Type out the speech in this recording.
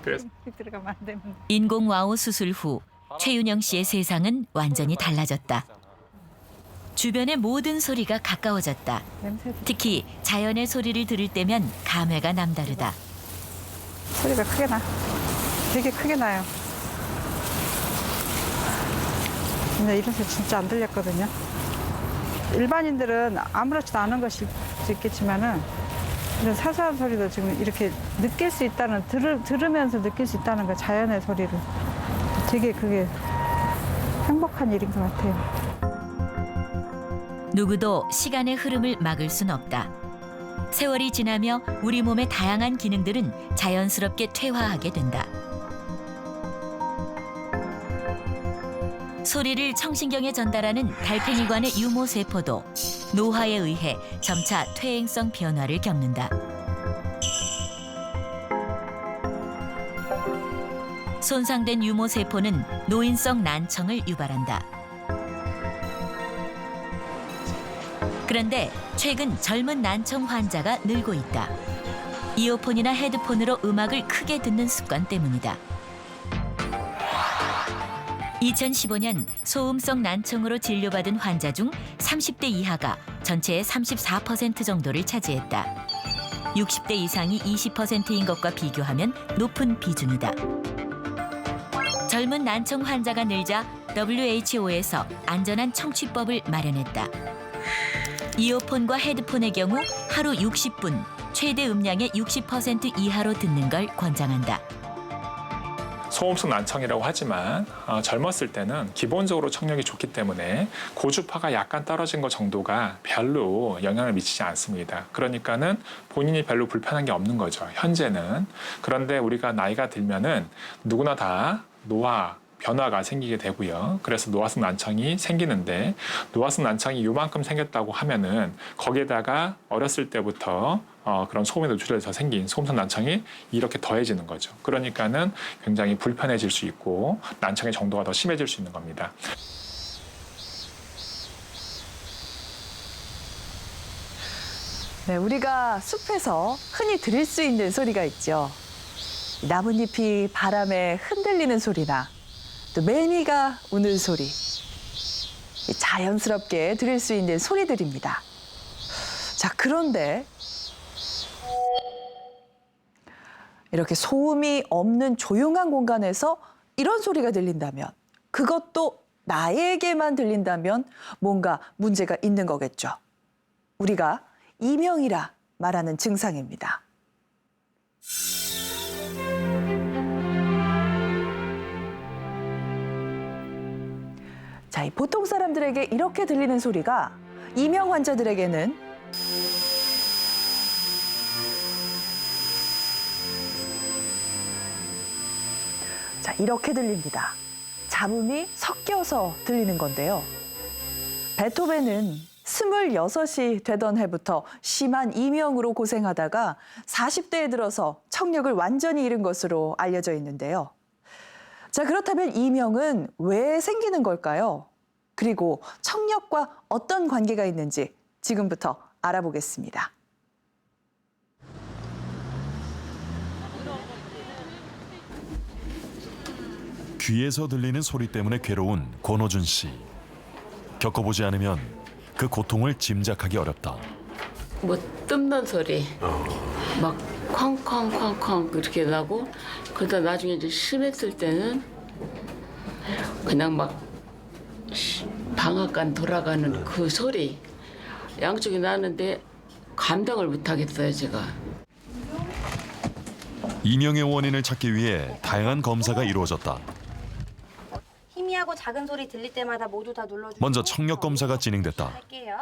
그래서 들어가면 안 되는데. 인공 와우 수술 후 최윤영 씨의 세상은 완전히 달라졌다. 주변의 모든 소리가 가까워졌다. 냄새도 특히 자연의 소리를 들을 때면 감회가 남다르다. 소리가 크게 나. 되게 크게 나요. 근데 이런 소리 진짜 안 들렸거든요. 일반인들은 아무렇지도 않은 것일 수 있겠지만은 이런 사소한 소리도 지금 이렇게 느낄 수 있다는, 들으면서 느낄 수 있다는 거, 자연의 소리를. 되게 그게 행복한 일인 것 같아요. 누구도 시간의 흐름을 막을 순 없다. 세월이 지나며 우리 몸의 다양한 기능들은 자연스럽게 퇴화하게 된다. 소리를 청신경에 전달하는 달팽이관의 유모세포도 노화에 의해 점차 퇴행성 변화를 겪는다. 손상된 유모세포는 노인성 난청을 유발한다. 그런데 최근 젊은 난청 환자가 늘고 있다. 이어폰이나 헤드폰으로 음악을 크게 듣는 습관 때문이다. 2015년 소음성 난청으로 진료받은 환자 중 30대 이하가 전체의 34% 정도를 차지했다. 60대 이상이 20%인 것과 비교하면 높은 비중이다. 젊은 난청 환자가 늘자 WHO에서 안전한 청취법을 마련했다. 이어폰과 헤드폰의 경우 하루 60분, 최대 음량의 60% 이하로 듣는 걸 권장한다. 소음성 난청이라고 하지만 젊었을 때는 기본적으로 청력이 좋기 때문에 고주파가 약간 떨어진 것 정도가 별로 영향을 미치지 않습니다. 그러니까는 본인이 별로 불편한 게 없는 거죠, 현재는. 그런데 우리가 나이가 들면은 누구나 다 노화, 변화가 생기게 되고요. 그래서 노화성 난청이 생기는데 노화성 난청이 요만큼 생겼다고 하면은 거기에다가 어렸을 때부터 그런 소음에 노출돼서 생긴 소음성 난청이 이렇게 더해지는 거죠. 그러니까는 굉장히 불편해질 수 있고 난청의 정도가 더 심해질 수 있는 겁니다. 네, 우리가 숲에서 흔히 들을 수 있는 소리가 있죠. 나뭇잎이 바람에 흔들리는 소리나 또 매미가 우는 소리. 자연스럽게 들을 수 있는 소리들입니다. 자, 그런데 이렇게 소음이 없는 조용한 공간에서 이런 소리가 들린다면, 그것도 나에게만 들린다면 뭔가 문제가 있는 거겠죠. 우리가 이명이라 말하는 증상입니다. 자, 이 보통 사람들에게 이렇게 들리는 소리가 이명 환자들에게는 자, 이렇게 들립니다. 잡음이 섞여서 들리는 건데요. 베토벤은 26이 되던 해부터 심한 이명으로 고생하다가 40대에 들어서 청력을 완전히 잃은 것으로 알려져 있는데요. 자, 그렇다면 이명은 왜 생기는 걸까요? 그리고 청력과 어떤 관계가 있는지 지금부터 알아보겠습니다. 귀에서 들리는 소리 때문에 괴로운 권호준 씨. 겪어보지 않으면 그 고통을 짐작하기 어렵다. 뭐 뜯는 소리, 막 쾅쾅쾅쾅 그렇게 나고, 그러다 나중에 이제 심했을 때는 그냥 막 방앗간 돌아가는 그 소리, 양쪽이 나는데 감당을 못 하겠어요, 제가. 이명의 원인을 찾기 위해 다양한 검사가 이루어졌다. 희미하고 작은 소리 들릴 때마다 모두 다 눌러주세요. 먼저 청력 검사가 진행됐다. 할게요.